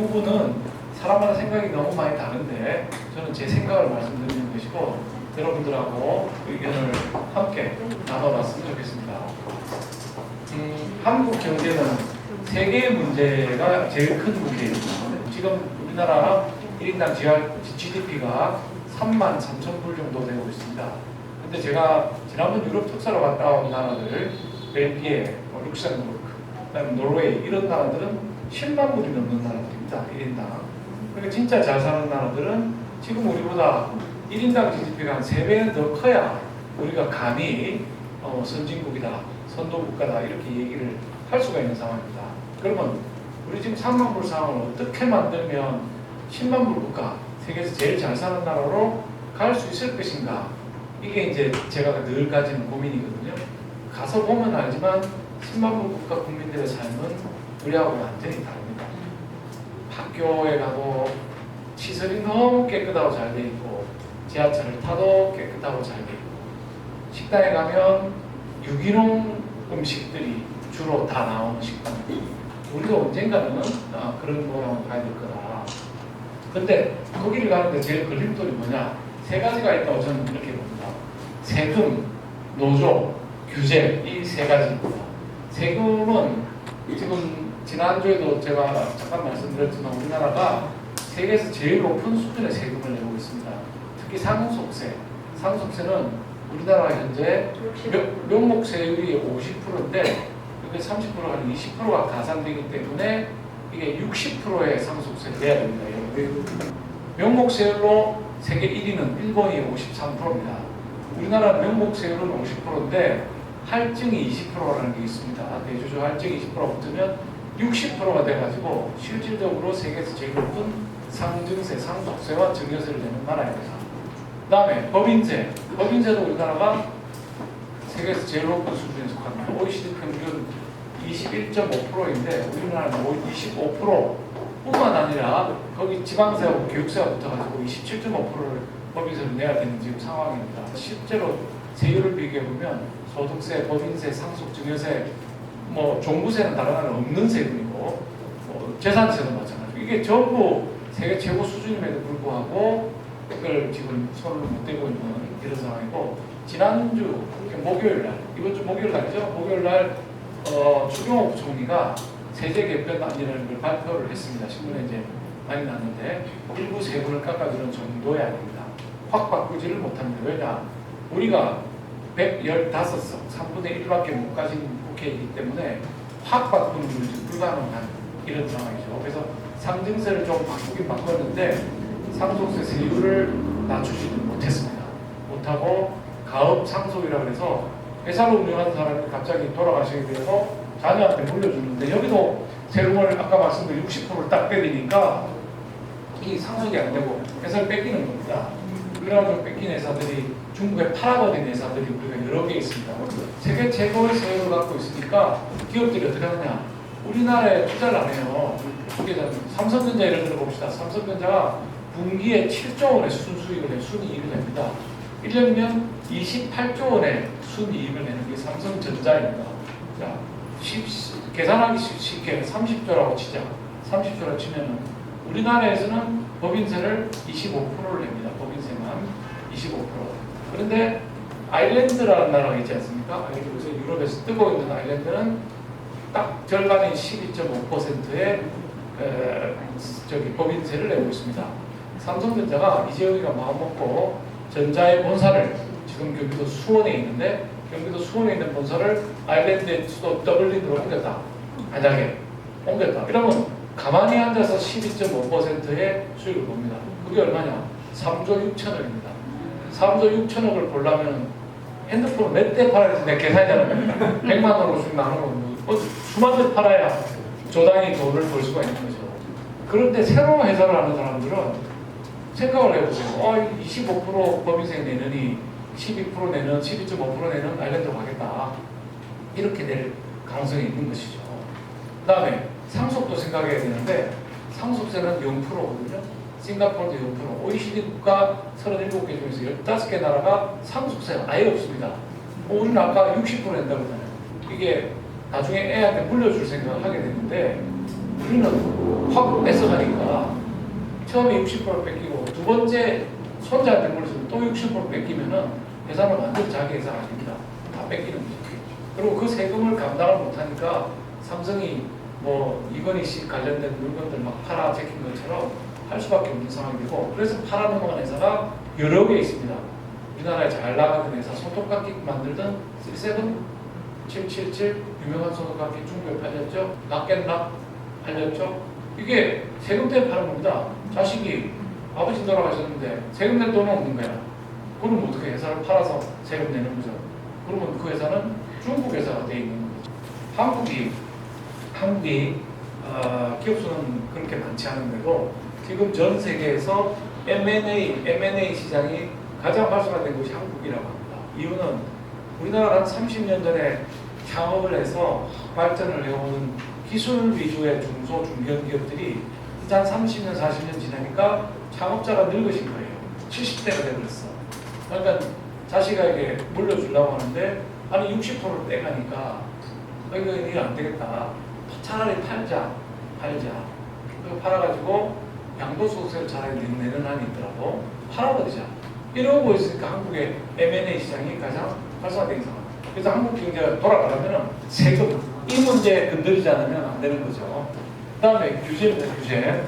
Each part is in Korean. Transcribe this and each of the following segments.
부분은 사람마다 생각이 너무 많이 다른데 저는 제 생각을 말씀드리는 것이고 여러분들하고 의견을 함께 나눠봤으면 좋겠습니다. 한국 경제는 세 개의 문제가 제일 큰 문제입니다. 지금 우리나라 1인당 GDP가 33,000불 정도 되고 있습니다. 근데 제가 지난번 유럽 특사로 갔다 온 나라들, 벨기에, 룩셈부르크, 그다음에 노르웨이 이런 나라들은 10만 불이 넘는 나라들입니다. 1인당. 그러니까 진짜 잘 사는 나라들은 지금 우리보다 1인당 GDP가 한 3배는 더 커야 우리가 감히 선진국이다, 선도국가다 이렇게 얘기를 할 수가 있는 상황입니다. 그러면 우리 지금 3만 불 상황을 어떻게 만들면 10만 불 국가, 세계에서 제일 잘 사는 나라로 갈 수 있을 것인가? 이게 이제 제가 늘 가지는 고민이거든요. 가서 보면 알지만 10만 불 국가 국민들의 삶은 우리하고는 완전히 다릅니다. 학교에 가도 시설이 너무 깨끗하고 잘 돼 있고 지하철을 타도 깨끗하고 잘 돼 있고 식당에 가면 유기농 음식들이 주로 다 나오는 식당입니다. 우리도 언젠가는 그런 거랑 가야 될 거다. 근데 거기를 가는데 제일 걸림돌이 뭐냐? 세 가지가 있다고 저는 이렇게 봅니다. 세금, 노조, 규제 이 세 가지입니다. 세금은 지금 지난주에도 제가 잠깐 말씀드렸지만 우리나라가 세계에서 제일 높은 수준의 세금을 내고 있습니다. 특히 상속세. 상속세는 우리나라 현재 명목세율이 50%인데 이게 30%가 아니고 20%가 가산되기 때문에 이게 60%의 상속세를 내야 됩니다. 명목세율로 세계 1위는 일본이 53%입니다. 우리나라 명목세율은 50%인데 할증이 20%라는 게 있습니다. 대주주 할증 20%가 붙으면 60%가 돼가지고 실질적으로 세계에서 제일 높은 상증세, 상속세와 증여세를 내는 나라입니다. 그 다음에 법인세. 법인세도 우리나라가 세계에서 제일 높은 수준에 속합니다. OECD 평균 21.5%인데 우리나라는 25%뿐만 아니라 거기 지방세하고 교육세가 붙어가지고 27.5%를 법인세로 내야 되는 지금 상황입니다. 실제로 세율을 비교해보면 소득세, 법인세, 상속, 증여세, 종부세는 다른 나라는 없는 세금이고 재산세도 마찬가지고 이게 전부 세계 최고 수준임에도 불구하고 그걸 지금 손을 못 대고 있는 이런 상황이고 지난주 목요일날, 이번 주 목요일날이죠. 목요일날 추경호 총리가 세제 개편안이라는 걸 발표를 했습니다. 신문에 이제 많이 났는데 일부 세금을 깎아주는 정도의 아닙니다. 확 바꾸지를 못합니다. 왜냐? 우리가 115석, 3분의 1밖에 못 가진 국회이기 때문에 확 바꾸는 것이 불가능한 이런 상황이죠. 그래서 상증세를 좀 바꾸긴 바꿨는데 상속세 세율을 낮추지는 못했습니다. 못하고 가업 상속이라고 해서 회사를 운영하는 사람이 갑자기 돌아가시게 되어서 자녀한테 물려주는데 여기도 세금을 아까 말씀드린 60%를 딱 때리니까 이 상속이 안 되고 회사를 뺏기는 겁니다. 그래가지고 뺏긴 회사들이 중국에 팔아버린 회사들이 우리가 여러 개 있습니다. 세계 최고의 세율을 갖고 있으니까 기업들이 어떻게 하느냐? 우리나라에 투자를 안 해요. 삼성전자 예를 들어 봅시다. 삼성전자가 분기에 7조 원의 순수익을 내 순이익을 냅니다. 1년이면 28조 원의 순이익을 내는 게 삼성전자입니다. 자, 계산하기 쉽게 30조라고 치자. 30조라고 치면은 우리나라에서는 법인세를 25%를 냅니다. 법인세만 25%. 그런데 아일랜드라는 나라가 있지 않습니까? 요새 유럽에서 뜨고 있는 아일랜드는 딱 절반인 12.5%의 법인세를 내고 있습니다. 삼성전자가 이재용이가 마음먹고 전자의 본사를 지금 경기도 수원에 있는데 경기도 수원에 있는 본사를 아일랜드의 수도 더블린으로 옮겼다. 만약에 옮겼다. 이러면 가만히 앉아서 12.5%의 수익을 봅니다. 그게 얼마냐? 3조 6천억입니다. 3조 6천억을 보려면 핸드폰 몇 대 팔아야 내 계산이잖아요. 100만 원으로 쭉 나누면 수만 대 팔아야 조당이 돈을 벌 수가 있는 거죠. 그런데 새로운 회사를 하는 사람들은 생각을 해보세요. 25% 법인세 내느니 12% 내는 12.5% 내는 아일랜드로 가겠다. 이렇게 될 가능성이 있는 것이죠. 그 다음에 상속도 생각해야 되는데 상속세는 0%거든요. 싱가포르도 0%, OECD 국가 37개 중에서 15개 나라가 상속세가 아예 없습니다. 우리는 아까 60% 낸다고 했잖아요. 이게 나중에 애한테 물려줄 생각을 하게 되는데 우리는 확 뺏어가니까 처음에 60% 뺏기고 두 번째 손자한테 물려주면 또 60% 뺏기면은 회사는 완전 자기 회사 아닙니다. 다 뺏기는 거죠. 그리고 그 세금을 감당을 못하니까 삼성이 뭐 이건희 씨 관련된 물건들 막 팔아 제낀 것처럼 할 수밖에 없는 상황이 되고, 그래서 팔아 넘어간 회사가 여러 개 있습니다. 우리나라에 잘 나가는 회사, 손톱깎이 만들던 37, 777 유명한 손톱깎이 중국에 팔렸죠. 락앤락 팔렸죠. 이게 세금 때문에 파는 겁니다. 자식이 아버지 돌아가셨는데 세금 낼 돈은 없는 거야. 그럼 어떻게 회사를 팔아서 세금 내는 거죠. 그러면 그 회사는 중국 회사가 돼 있는 거죠. 한국이 기업 수는 그렇게 많지 않은데도 지금 전 세계에서 M&A 시장이 가장 활성화된 곳이 한국이라고 합니다. 이유는 우리나라가 한 30년 전에 창업을 해서 발전을 해오는 기술 위주의 중소 중견 기업들이 이제 한 30년 40년 지나니까 창업자가 늙으신 거예요. 70대가 되버렸어. 그러니까 자식에게 물려주려고 하는데 아니 60%를 떼가니까 이거 안 되겠다. 차라리 팔자. 그거 팔아가지고 양도소득세를 차라리 내는 한이 있더라도 팔아버리자. 이러고 있으니까 한국의 M&A 시장이 가장 활성화된 상황. 그래서 한국 경제가 돌아가려면 세금, 이 문제 건드리지 않으면 안 되는 거죠. 그 다음에 규제입니다. 규제.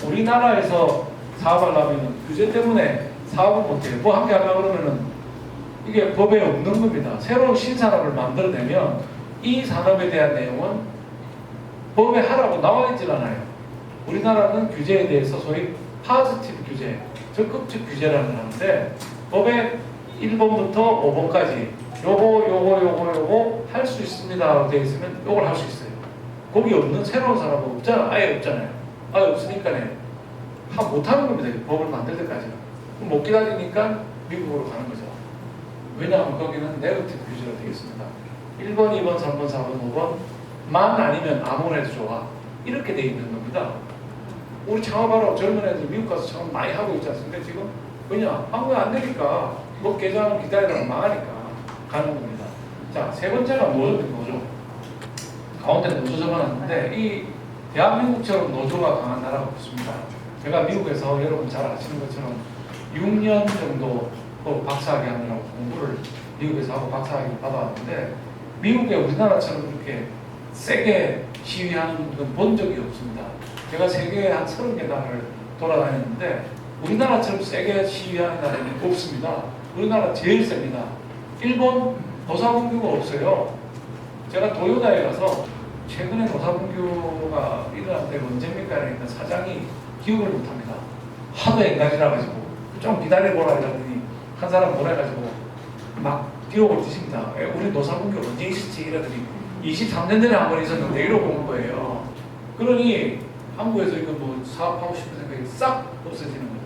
우리나라에서 사업하려면 규제 때문에 사업을 못해요. 뭐 함께 하려고 그러면은 이게 법에 없는 겁니다. 새로운 신산업을 만들어내면 이 산업에 대한 내용은 법에 하라고 나와 있질 않아요. 우리나라는 규제에 대해서 소위 파지티브 규제, 적극적 규제라는 하는데 법에 1번부터 5번까지 요거 할 수 있습니다 되어 있으면 요걸 할 수 있어요. 거기 없는 새로운 산업은 없잖아. 아예 없잖아요. 아예 없으니까는 못하는 겁니다. 법을 만들 때까지. 그럼 못 기다리니까 미국으로 가는 거죠. 왜냐하면 거기는 네거티브 규제가 되겠습니다. 1번, 2번, 3번, 4번, 5번만 아니면 아무나 해도 좋아. 이렇게 돼 있는 겁니다. 우리 창업하러 젊은 애들 미국 가서 창업 많이 하고 있지 않습니까? 지금? 왜냐? 한국에 안 되니까 뭐 계좌는 기다리다가 망하니까 가는 겁니다. 자, 세 번째가 노조. 가운데 노조 적어놨는데 이 대한민국처럼 노조가 강한 나라가 없습니다. 제가 미국에서 여러분 잘 아시는 것처럼 6년 정도 박사학위 하느라고 공부를 미국에서 하고 박사학위를 받아왔는데 미국에 우리나라처럼 그렇게 세게 시위하는 건 본 적이 없습니다. 제가 세계에 한 30개나라를 돌아다녔는데 우리나라처럼 세게 시위하는 나라는 없습니다. 우리나라 제일 셉니다. 일본 노사분규가 없어요. 제가 도요다에 가서 최근에 노사분규가 일어날 때가 언제입니까? 그러니까 사장이 기억을 못합니다. 하도 앵간이라 가지고 좀 기다려보라 이러더니 한 사람 보내가지고 막 기억을 주십니다. 우리 노사분규 언제 있었지? 이러더니 23년 전에 한 번 있었는데 이러고 온 거예요. 그러니 한국에서 이거 뭐 사업하고 싶은 생각이 싹 없어지는 거예요.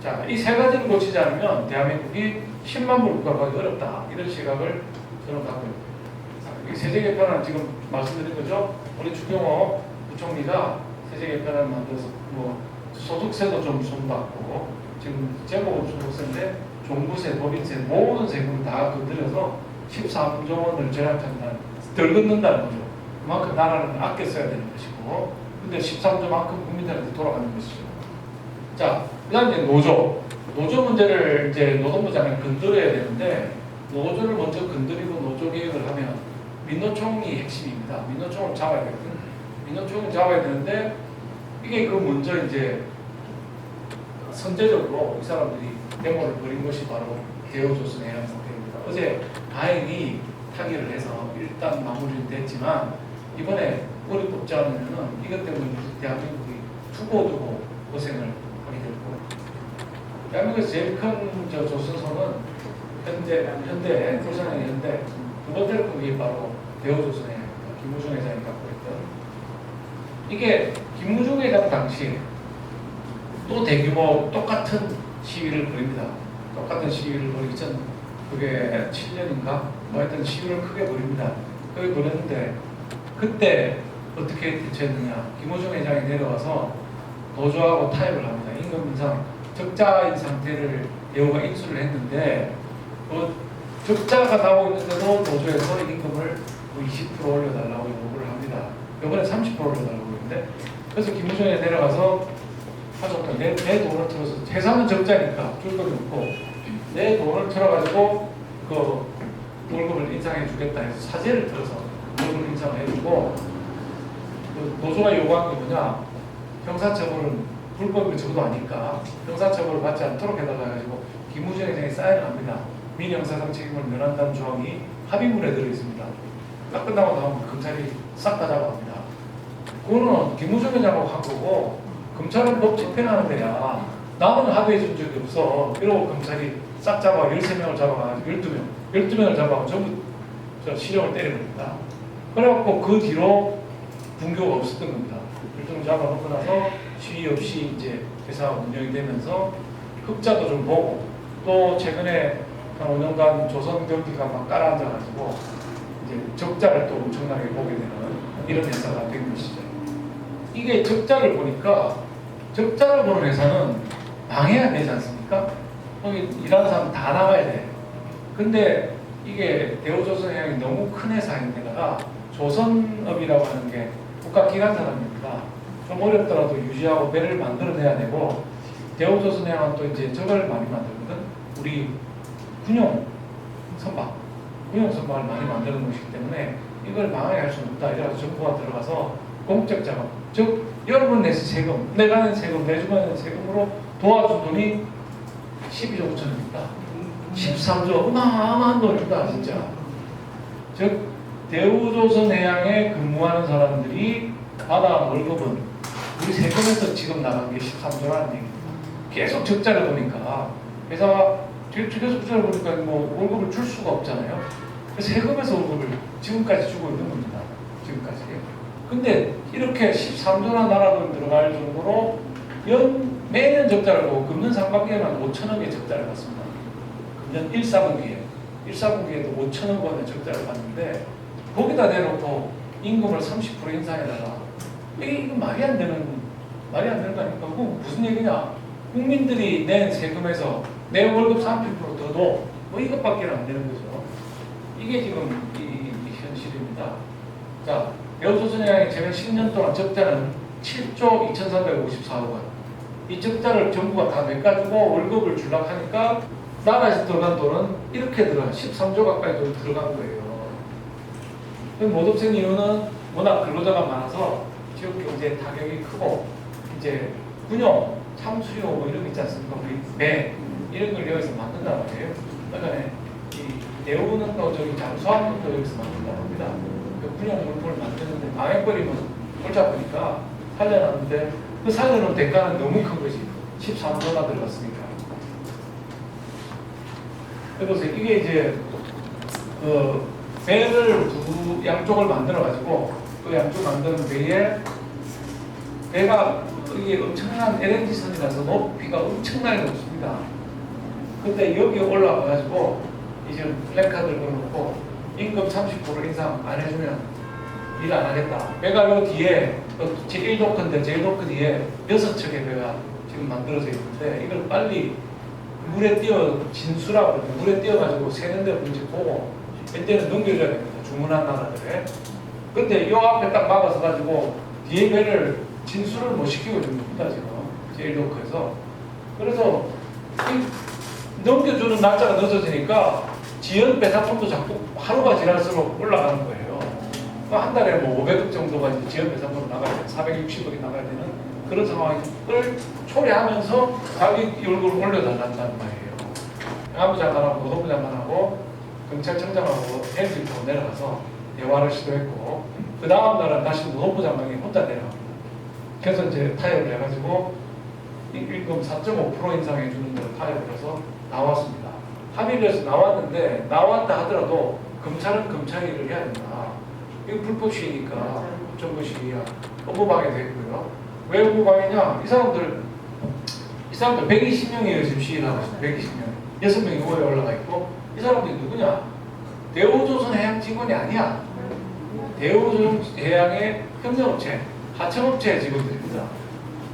자, 이 세 가지를 고치지 않으면 대한민국이 10만 불 국가가기 어렵다. 이런 시각을 저는 갖고 있습니다. 세제 개편안 지금 말씀드린 거죠. 우리 주경호 부총리가 세제 개편안 만들어서 뭐 소득세도 좀 손받고 지금 제목은 소득세인데 종부세, 법인세 모든 세금을 다 건드려서 13조 원을 절약한다는, 덜 걷는다는 거죠. 그만큼 나라는 아껴 써야 되는 것이고, 근데 13조만큼 국민들한테 돌아가는 것이죠. 자, 그 다음에 노조 문제를 이제 노동부 장관이 건드려야 되는데, 노조를 먼저 건드리고 노조 개혁을 하면 민노총이 핵심입니다. 민노총을 잡아야 되거든요. 민노총을 잡아야 되는데, 이게 그 먼저 이제 선제적으로 이 사람들이 데모를 벌인 것이 바로 대우조선의 해양 상태입니다. 어제 다행히 타결을 해서 일단 마무리는 됐지만 이번에 뿌리 뽑지 않으면 이것 때문에 대한민국이 두고 고생을 하게 될 거예요. 대한민국에서 제일 큰 조선소는 현대, 조선의 현대, 두 번째로 큰 게 바로 대우조선의 김무중 회장이 갖고 있던, 이게 김무중 회장 당시 또 대규모 똑같은 시위를 벌입니다. 똑같은 시위를 벌이기 전 그게 7년인가? 뭐 하여튼 시위를 크게 벌입니다. 크게 벌였는데 그때 어떻게 대처했느냐. 김호중 회장이 내려와서 노조하고 타협을 합니다. 임금 인상, 적자인 상태를 대우가 인수를 했는데 그 적자가 나오고 있는데도 노조에서 임금을 20% 올려달라고 요구를 합니다. 이번에 30% 올려달라고 그래서 김무정에 내려가서 하셨던 내 돈을 들어서 회사는 적자니까 줄 돈이 없고 내 돈을 들어가지고 그 월급을 인상해 주겠다 해서 사재를 들어서 월급을 인상을 해주고 그 노조가 요구한 게 뭐냐 형사처벌은 불법이 적어도 아니까 형사처벌을 받지 않도록 해달라가지고 김무정 회장이 사인을 합니다. 민형사상 책임을 면한다는 조항이 합의문에 들어있습니다. 딱 끝나고 나면 검찰이 싹 다 잡아갑니다. 그거는 김무정 회장하고 한 거고 검찰은 법 집행하는 데야. 나는 합의해 준 적이 없어. 이러고 검찰이 싹 잡아 13명을 잡아가지고 12명을 잡아가지고 전부 저 실형을 때린 겁니다. 그래갖고 그 뒤로 분교가 없었던 겁니다. 12명 잡아놓고 나서 시위 없이 이제 회사가 운영이 되면서 흑자도 좀 보고 또 최근에 한 5년간 조선 경기가 막 깔아앉아가지고 이제 적자를 또 엄청나게 보게 되는 이런 회사가 된 것이죠. 이게 적자를 보니까 적자를 보는 회사는 망해야 되지 않습니까? 거기 일하는 사람 다 나가야 돼. 근데 이게 대우조선해양이 너무 큰 회사인데다가 조선업이라고 하는 게 국가기관사람입니다. 좀 어렵더라도 유지하고 배를 만들어내야 되고 대우조선해양은 또 이제 저걸 많이 만들거든. 우리 군용 선박을 많이 만드는 것이기 때문에 이걸 망하게 할 수는 없다. 이래서 정부가 들어가서 공적 자금, 즉 여러분 내서 세금, 내가 낸 세금, 내주가 낸 세금으로 도와준 돈이 12조 5천입니다. 13조 어마어마한 돈입니다. 진짜. 즉 대우조선해양에 근무하는 사람들이 받아온 월급은 우리 세금에서 지금 나간 게 13조라는 얘기입니다. 계속 적자를 보니까 회사가 계속 적자를 보니까 뭐 월급을 줄 수가 없잖아요. 그래서 세금에서 월급을 지금까지 주고 있는 겁니다. 지금까지. 근데 이렇게 13조나 나라돈 들어갈 정도로 매년 적자를 보고 금년 상반기에만 5천억의 적자를 봤습니다. 금년 1사분기에도 5천억 원의 적자를 봤는데 거기다 대놓고 임금을 30% 인상해다가 이거 말이 안 되는 거 아닙니까? 그거 무슨 얘기냐? 국민들이 낸 세금에서 내 월급 30% 더 줘. 뭐 이것밖에 안 되는 거죠. 이게 지금 이 현실입니다. 자, 대우조선해양이 최근 10년 동안 적자는 7조 2,354억 원. 이 적자를 정부가 다 내가지고 월급을 주려고 하니까 나라에서 들어간 돈은 이렇게 13조 가까이 돈 들어간 거예요. 못 없앤 이유는 워낙 근로자가 많아서 지역 경제 타격이 크고 이제 군용, 참수요 뭐 이런 거 있지 않습니까? 우리 배 이런 걸 여기서 만든다는 거예요. 그러니까 이 대우는 또 저기 잠수함은 또 여기서 만든다고 합니다. 그 군용 물품을 만드는데 망해버리면 골치 아프니까 살려놨는데 그 살려놓은 대가는 너무 큰 거지. 13조나 들어갔으니까. 그래서 이게 이제 그 배를 두 양쪽을 만들어가지고 그 양쪽 만드는 배에 배가 이게 엄청난 LNG선이라서 높이가 엄청나게 높습니다. 근데 여기 올라가가지고 이제 플래카드를 걸어놓고 임금 30% 인상 안 해주면 일 안 하겠다. 배가 요 뒤에 제1도크인데 제1도크 뒤에 6척의 배가 지금 만들어져 있는데 이걸 빨리 물에 진수라고 그러죠. 물에 띄어가지고 새는 데 문제 보고 이때는 넘겨줘야 됩니다. 주문한 나라들에. 근데 요 앞에 딱 막아서 가지고 뒤에 배를 진수를 못 시키고 있는 겁니다. 지금 제1도크에서. 그래서 넘겨주는 날짜가 늦어지니까 지연 배상품도 자꾸 하루가 지날수록 올라가는 거예요. 한 달에 뭐 500억 정도가 이제 지연 배상품으로 나가야 되는 460억이 나가야 되는 그런 상황을 초래하면서 자기 월급을 올려달란다는 말이에요. 행안부 장관하고 노동부 장관하고 경찰청장하고 헬기를 타고 내려가서 대화를 시도했고 그 다음 날은 다시 노동부 장관이 혼자 내려갑니다. 그래서 이제 타협을 해가지고 임금 4.5% 인상해 주는 대로 타협을 해서 나왔습니다. 합의를 해서 나왔는데 나왔다 하더라도 검찰은 검찰 일을 해야 된다. 이거 불법 시위니까 정부 시위야. 업무방해도 했고요. 왜 업무방해냐? 이 사람들 120명이에요. 지금 시위를 하고 있어요. 120명. 6명이 후보에 올라가 있고 이 사람들이 누구냐? 대우조선해양 직원이 아니야. 대우조선해양의 협력업체, 하청업체 직원들입니다.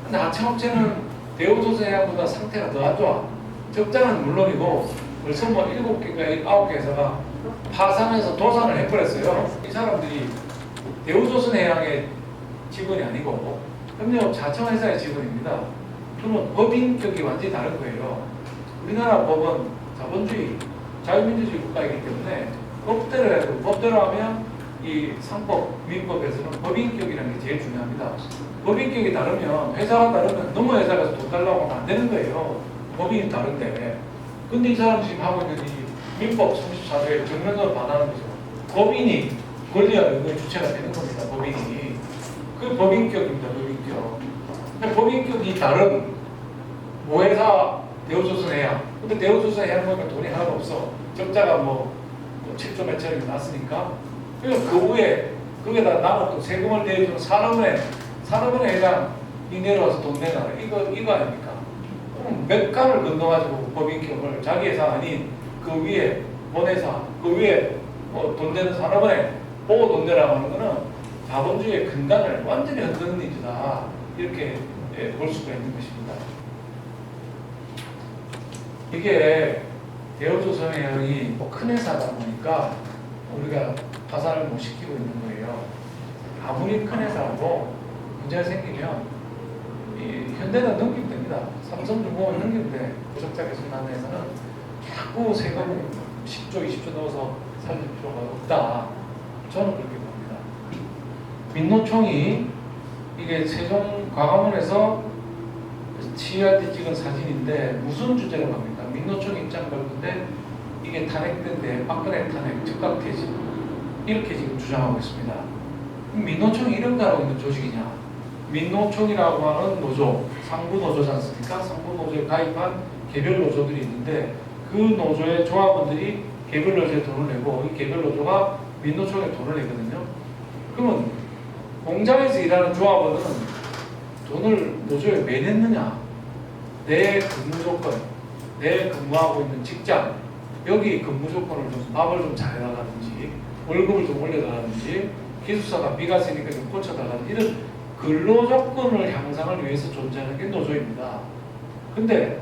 근데 하청업체는 대우조선해양보다 상태가 더 안 좋아. 적자는 물론이고 벌써 뭐 7개가 9개 회사가 파산해서 도산을 해버렸어요. 이 사람들이 대우조선해양의 직원이 아니고 협력 자청회사의 직원입니다. 그러면 법인격이 완전히 다른 거예요. 우리나라 법은 자본주의, 자유민주주의 국가이기 때문에 법대로 해도 법대로 하면 이 상법, 민법에서는 법인격이라는 게 제일 중요합니다. 법인격이 다르면 회사가 다르면 너무 회사 가서 돈 달라고 하면 안 되는 거예요. 법인이 다른데. 근데 이 사람 지금 하고 있는 이 민법 34조에 정면으로 반하는 거죠. 법인이 권리와 의무의 주체가 되는 겁니다. 법인이. 그 법인격입니다. 법인격. 근데 법인격이 다른 모회사 대우조선해양. 근데 대우조선해양 보면 돈이 하나도 없어. 적자가 뭐 7조 몇 천이 났으니까. 그러니까 그 후에 거기에다 남은 또 세금을 내주는 산업은행 회장이 내려와서 돈 내놔라. 이거 아닙니까? 그럼 몇 간을 건너가지고 법인격을 자기 회사 아닌 그 위에 본회사, 그 위에 돈 내는 산업은행 보고 돈 내라고 하는 거는 자본주의의 근간을 완전히 흔드는 일이다. 이렇게 볼 수가 있는 것입니다. 이게 대우조선해양이 큰 회사다 보니까 우리가 파산을 못 시키고 있는 거예요. 아무리 큰 회사라도 문제가 생기면 현대는 넘기면 됩니다. 삼성중공업은 넘기면 돼. 부적자 개선하는 회사는 자꾸 세금 10조, 20조 넣어서 살릴 필요가 없다. 저는 그렇게 봅니다. 민노총이 이게 세종 광화문에서 치유할 때 찍은 사진인데 무슨 주제로 합니까? 민노총 입장 걸는데 이게 탄핵된데 박근혜 탄핵 즉각 퇴진 이렇게 지금 주장하고 있습니다. 민노총이 이런 거 하고 있는 조직이냐? 민노총이라고 하는 노조, 상부 노조지 않습니까? 상부 노조에 가입한 개별 노조들이 있는데 그 노조의 조합원들이 개별 노조에 돈을 내고 이 개별 노조가 민노총에 돈을 내거든요. 그러면 공장에서 일하는 조합원은 돈을 노조에 왜 냈느냐? 내 근무 조건, 내 근무하고 있는 직장, 여기 근무 조건을 좀 밥을 좀 잘해달라든지 월급을 좀 올려달라든지 기숙사가 비가 세니까 좀 고쳐달라든지 이런 근로 조건을 향상을 위해서 존재하는 게 노조입니다. 근데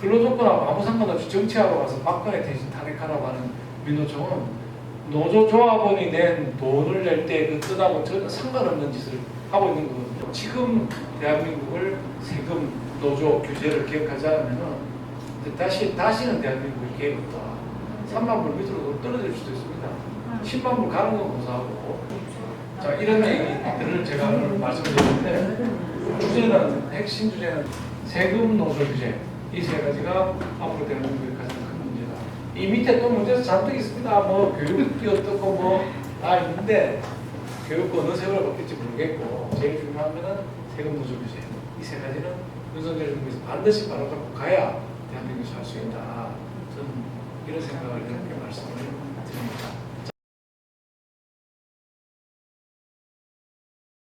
근로 조건하고 아무 상관없이 정치하러 가서 박근혜 대신 탄핵하라고 하는 민노총은 노조 조합원이 낸 돈을 낼 때 그 뜻하고 전혀 상관없는 짓을 하고 있는 거거든요. 지금 대한민국을 세금 노조 규제를 개혁하지 않으면 다시는 대한민국의 기회가 없다. 3만 불 밑으로 떨어질 수도 있습니다. 10만 불 가는 건 고사하고. 자, 이런 얘기들을 제가 오늘 말씀드렸는데 주제는 핵심 주제는 세금 노조 규제 이 세 가지가 앞으로 대한민국의 가장 큰 문제다. 이 밑에 또 문제도 잔뜩 있습니다. 뭐 교육이 어떻고 뭐 다 있는데 교육도 어느 세월에 바뀔지 모르겠고 제일 중요한 거는 세금 노조 규제 이 세 가지는 윤석열 정부에서 반드시 바로 잡고 가야 대한민국이 살 수 있다. 저는 이런 생각을 이렇게 말씀을 드립니다.